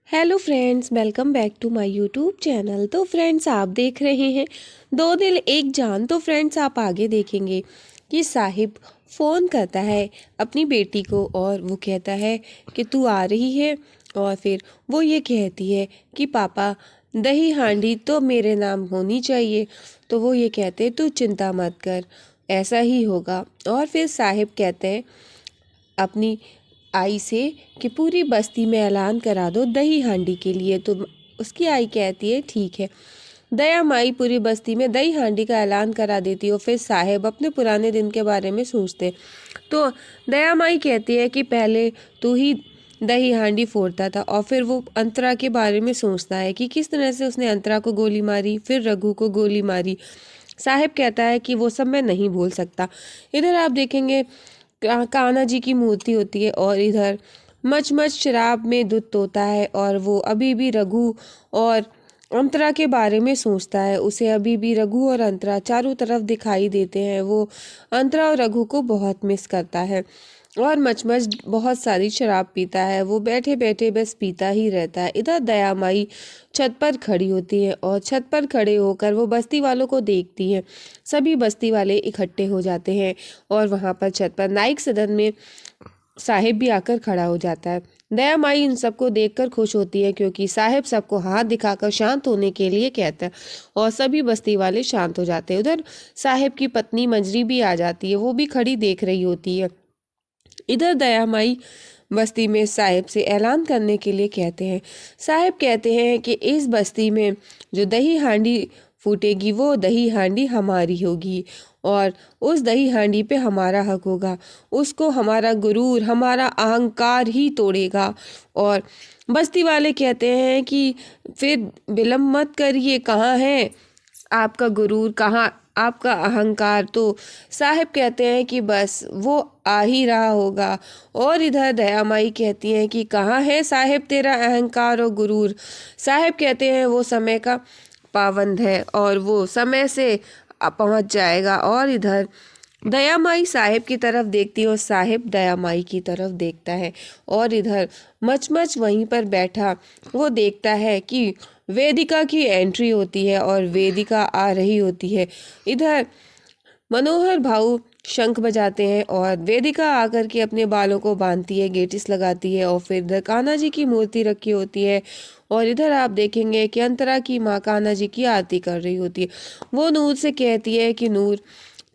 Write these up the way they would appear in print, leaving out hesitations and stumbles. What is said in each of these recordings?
Hello friends, welcome back to my YouTube channel. तो friends, आप देख रहे हैं दो दिल एक जान। तो फ्रेंड्स, आप आगे देखेंगे कि साहिब फ़ोन करता है अपनी बेटी को और वो कहता है कि तू आ रही है। और फिर वो ये कहती है कि पापा, दही हांडी तो मेरे नाम होनी चाहिए। तो वो ये कहते तू चिंता मत कर, ऐसा ही होगा। और फिर साहिब कहते हैं अपनी आई से कि पूरी बस्ती में ऐलान करा दो दही हांडी के लिए। तो उसकी आई कहती है ठीक है। दया माई पूरी बस्ती में दही हांडी का ऐलान करा देती हो। फिर साहेब अपने पुराने दिन के बारे में सोचते। तो दया माई कहती है कि पहले तू ही दही हांडी फोड़ता था। और फिर वो अंतरा के बारे में सोचता है कि किस तरह से उसने अंतरा को गोली मारी, फिर रघु को गोली मारी। साहेब कहता है कि वो सब मैं नहीं भूल सकता। इधर आप देखेंगे कान्हा जी की मूर्ति होती है और इधर मचमच शराब में धुत होता है और वो अभी भी रघु और अंतरा के बारे में सोचता है। उसे अभी भी रघु और अंतरा चारों तरफ दिखाई देते हैं। वो अंतरा और रघु को बहुत मिस करता है और मचमच बहुत सारी शराब पीता है। वो बैठे बैठे बस पीता ही रहता है। इधर दया माई छत पर खड़ी होती है और छत पर खड़े होकर वो बस्ती वालों को देखती है। सभी बस्ती वाले इकट्ठे हो जाते हैं और वहाँ पर छत पर नाइक सदन में साहिब भी आकर खड़ा हो जाता है। दया माई इन सबको देखकर खुश होती है क्योंकि साहिब सबको हाथ दिखाकर शांत होने के लिए कहता है और सभी बस्ती वाले शांत हो जाते हैं। उधर साहिब की पत्नी मंजरी भी आ जाती है, वो भी खड़ी देख रही होती है। इधर दया माई बस्ती में साहिब से ऐलान करने के लिए कहते हैं। साहिब कहते हैं कि इस बस्ती में जो दही हांडी फूटेगी वो दही हांडी हमारी होगी और उस दही हांडी पे हमारा हक होगा। उसको हमारा गुरूर, हमारा अहंकार ही तोड़ेगा। और बस्ती वाले कहते हैं कि फिर विलम्ब मत करिए, कहाँ है आपका गुरूर, कहाँ आपका अहंकार। तो साहिब कहते हैं कि बस वो आ ही रहा होगा। और इधर दया माई कहती हैं कि कहाँ है साहिब तेरा अहंकार और गुरूर। साहिब कहते हैं वो समय का पाबंद है और वो समय से पहुंच जाएगा। और इधर दया माई साहिब की तरफ देखती है और साहिब दया माई की तरफ देखता है। और इधर मचमच वहीं पर बैठा वो देखता है कि वेदिका की एंट्री होती है और वेदिका आ रही होती है। इधर मनोहर भाऊ शंख बजाते हैं और वेदिका आकर के अपने बालों को बांधती है, गेटिस लगाती है। और फिर इधर कान्हा जी की मूर्ति रखी होती है और इधर आप देखेंगे कि अंतरा की माँ कान्हा जी की आरती कर रही होती है। वो नूर से कहती है कि नूर,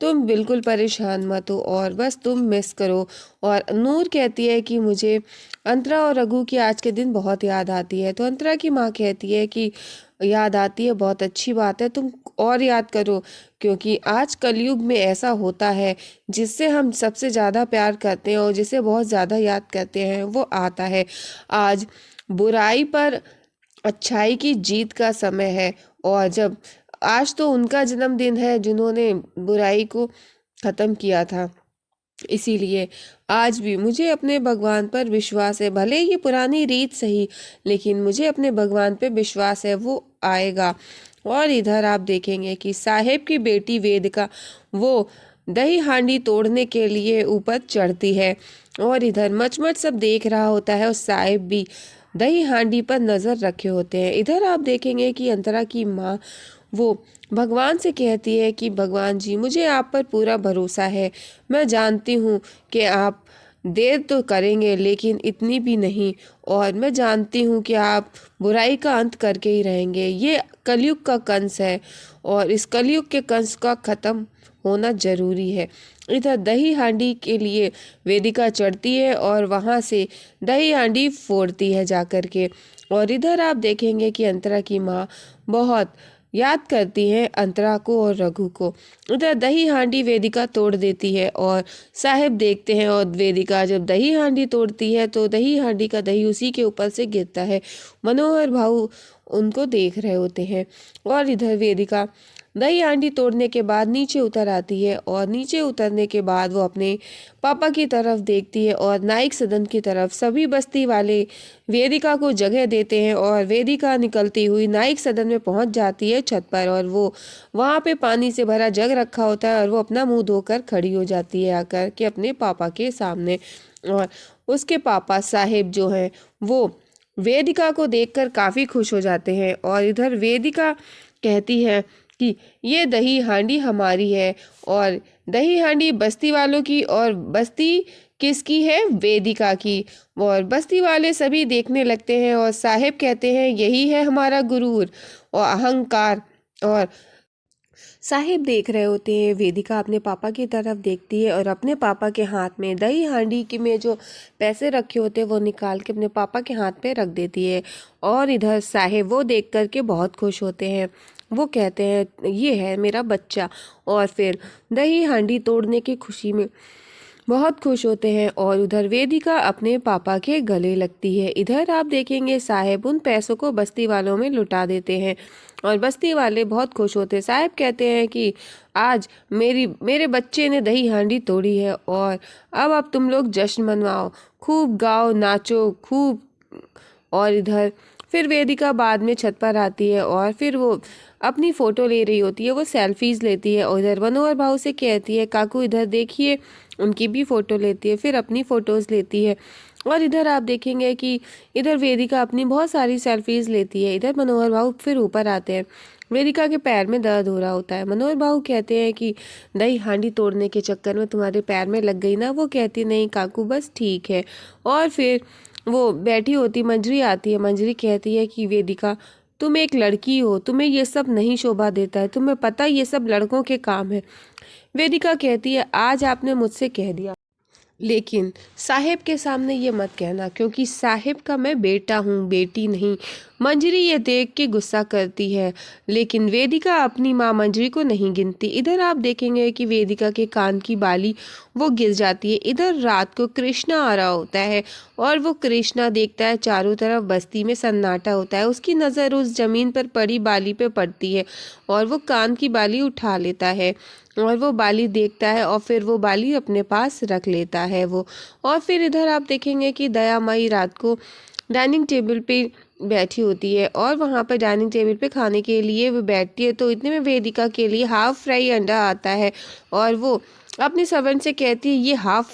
तुम बिल्कुल परेशान मत हो और बस तुम मिस करो। और नूर कहती है कि मुझे अंतरा और रघु की आज के दिन बहुत याद आती है। तो अंतरा की माँ कहती है कि याद आती है, बहुत अच्छी बात है, तुम और याद करो, क्योंकि आज कलयुग में ऐसा होता है जिससे हम सबसे ज़्यादा प्यार करते हैं और जिसे बहुत ज़्यादा याद करते हैं वो आता है। आज बुराई पर अच्छाई की जीत का समय है और जब आज तो उनका जन्मदिन है जिन्होंने बुराई को ख़त्म किया था। इसीलिए आज भी मुझे अपने भगवान पर विश्वास है। भले ये पुरानी रीत सही, लेकिन मुझे अपने भगवान पे विश्वास है, वो आएगा। और इधर आप देखेंगे कि साहेब की बेटी वेदिका वो दही हांडी तोड़ने के लिए ऊपर चढ़ती है और इधर मचमच सब देख रहा होता है और साहेब भी दही हांडी पर नज़र रखे होते हैं। इधर आप देखेंगे कि अंतरा की माँ वो भगवान से कहती है कि भगवान जी, मुझे आप पर पूरा भरोसा है। मैं जानती हूँ कि आप देर तो करेंगे लेकिन इतनी भी नहीं, और मैं जानती हूँ कि आप बुराई का अंत करके ही रहेंगे। ये कलयुग का कंस है और इस कलयुग के कंस का ख़त्म होना जरूरी है। इधर दही हांडी के लिए वेदिका चढ़ती है और वहाँ से दही हांडी फोड़ती है जाकर के। और इधर आप देखेंगे कि अंतरा की माँ बहुत याद करती हैं अंतरा को और रघु को। उधर दही हांडी वेदिका तोड़ देती है और साहिब देखते हैं और वेदिका जब दही हांडी तोड़ती है तो दही हांडी का दही उसी के ऊपर से गिरता है। मनोहर भाऊ उनको देख रहे होते हैं और इधर वेदिका दही हांडी तोड़ने के बाद नीचे उतर आती है और नीचे उतरने के बाद वो अपने पापा की तरफ देखती है और नाइक सदन की तरफ। सभी बस्ती वाले वेदिका को जगह देते हैं और वेदिका निकलती हुई नाइक सदन में पहुंच जाती है छत पर। और वो वहाँ पे पानी से भरा जग रखा होता है और वो अपना मुंह धोकर खड़ी हो जाती है आकर के अपने पापा के सामने। और उसके पापा साहेब जो हैं वो वेदिका को देखकर काफ़ी खुश हो जाते हैं और इधर वेदिका कहती है कि ये दही हांडी हमारी है और दही हांडी बस्ती वालों की, और बस्ती किसकी है? वेदिका की। और बस्ती वाले सभी देखने लगते हैं और साहिब कहते हैं यही है हमारा गुरूर और अहंकार। और साहिब देख रहे होते हैं, वेदिका अपने पापा की तरफ देखती है और अपने पापा के हाथ में दही हांडी के में जो पैसे रखे होते हैं वो निकाल के अपने पापा के हाथ पे रख देती है। और इधर साहिब वो देख कर के बहुत खुश होते हैं। वो कहते हैं ये है मेरा बच्चा, और फिर दही हांडी तोड़ने की खुशी में बहुत खुश होते हैं। और उधर वेदिका अपने पापा के गले लगती है। इधर आप देखेंगे साहिब उन पैसों को बस्ती वालों में लुटा देते हैं और बस्ती वाले बहुत खुश होते हैं। साहिब कहते हैं कि आज मेरे बच्चे ने दही हांडी तोड़ी है और अब तुम लोग जश्न मनवाओ, खूब गाओ नाचो खूब। और इधर फिर वेदिका बाद में छत पर आती है और फिर वो अपनी फ़ोटो ले रही होती है, वो सेल्फीज़ लेती है और इधर मनोहर भाऊ से कहती है काकू इधर देखिए, उनकी भी फ़ोटो लेती है, फिर अपनी फ़ोटोज़ लेती है। और इधर आप देखेंगे कि इधर वेदिका अपनी बहुत सारी सेल्फीज़ लेती है। इधर मनोहर भाऊ फिर ऊपर आते हैं। वेदिका के पैर में दर्द हो रहा होता है। मनोहर भाऊ कहते हैं कि दही हांडी तोड़ने के चक्कर में तुम्हारे पैर में लग गई ना? वो कहती नहीं काकू बस ठीक है। और फिर वो बैठी होती मंजरी आती है। मंजरी कहती है कि वेदिका तुम एक लड़की हो, तुम्हें ये सब नहीं शोभा देता है, तुम्हें पता ये सब लड़कों के काम है। वेदिका कहती है आज आपने मुझसे कह दिया, लेकिन साहिब के सामने ये मत कहना क्योंकि साहिब का मैं बेटा हूँ, बेटी नहीं। मंजरी ये देख के गुस्सा करती है, लेकिन वेदिका अपनी माँ मंजरी को नहीं गिनती। इधर आप देखेंगे कि वेदिका के कान की बाली वो गिर जाती है। इधर रात को कृष्णा आ रहा होता है और वो कृष्णा देखता है चारों तरफ बस्ती में सन्नाटा होता है। उसकी नज़र उस जमीन पर पड़ी बाली पे पड़ती है और वो कान की बाली उठा लेता है और वो बाली देखता है और फिर वो बाली अपने पास रख लेता है वो। और फिर इधर आप देखेंगे कि दया माई रात को डाइनिंग टेबल पे बैठी होती है और वहाँ पर डाइनिंग टेबल पे खाने के लिए वो बैठती है। तो इतने में वेदिका के लिए हाफ फ्राई अंडा आता है और वो अपनी सर्वेंट से कहती है ये हाफ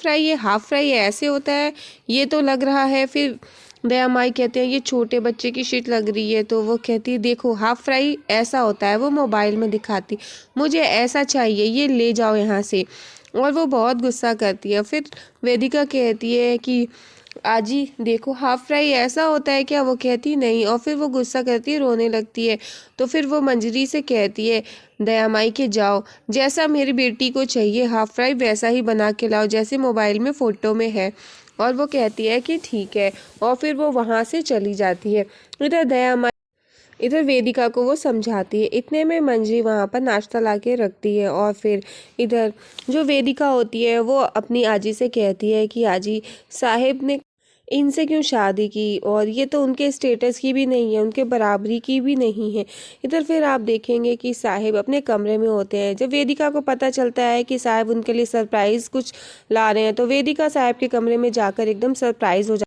फ्राई ऐसे होता है, ये तो लग रहा है। फिर दया माई कहते हैं ये छोटे बच्चे की शिट लग रही है। तो वो कहती है देखो हाफ फ्राई ऐसा होता है, वो मोबाइल में दिखाती, मुझे ऐसा चाहिए, ये ले जाओ यहाँ से। और वो बहुत गुस्सा करती है। फिर वेदिका कहती है कि आजी देखो हाफ फ्राई ऐसा होता है क्या? वो कहती नहीं और फिर वो गुस्सा करती है, रोने लगती है। तो फिर वो मंजरी से कहती है दया माई के जाओ, जैसा मेरी बेटी को चाहिए हाफ फ्राई वैसा ही बना के लाओ जैसे मोबाइल में फ़ोटो में है। और वो कहती है कि ठीक है और फिर वो वहाँ से चली जाती है। इधर दया माई इधर वेदिका को वो समझाती है। इतने में मंजरी वहाँ पर नाश्ता ला के रखती है और फिर इधर जो वेदिका होती है वो अपनी आजी से कहती है कि आजी साहिब ने इनसे क्यों शादी की और ये तो उनके स्टेटस की भी नहीं है, उनके बराबरी की भी नहीं है। इधर फिर आप देखेंगे कि साहिब अपने कमरे में होते हैं। जब वेदिका को पता चलता है कि साहिब उनके लिए सरप्राइज़ कुछ ला रहे हैं तो वेदिका साहिब के कमरे में जाकर एकदम सरप्राइज़ हो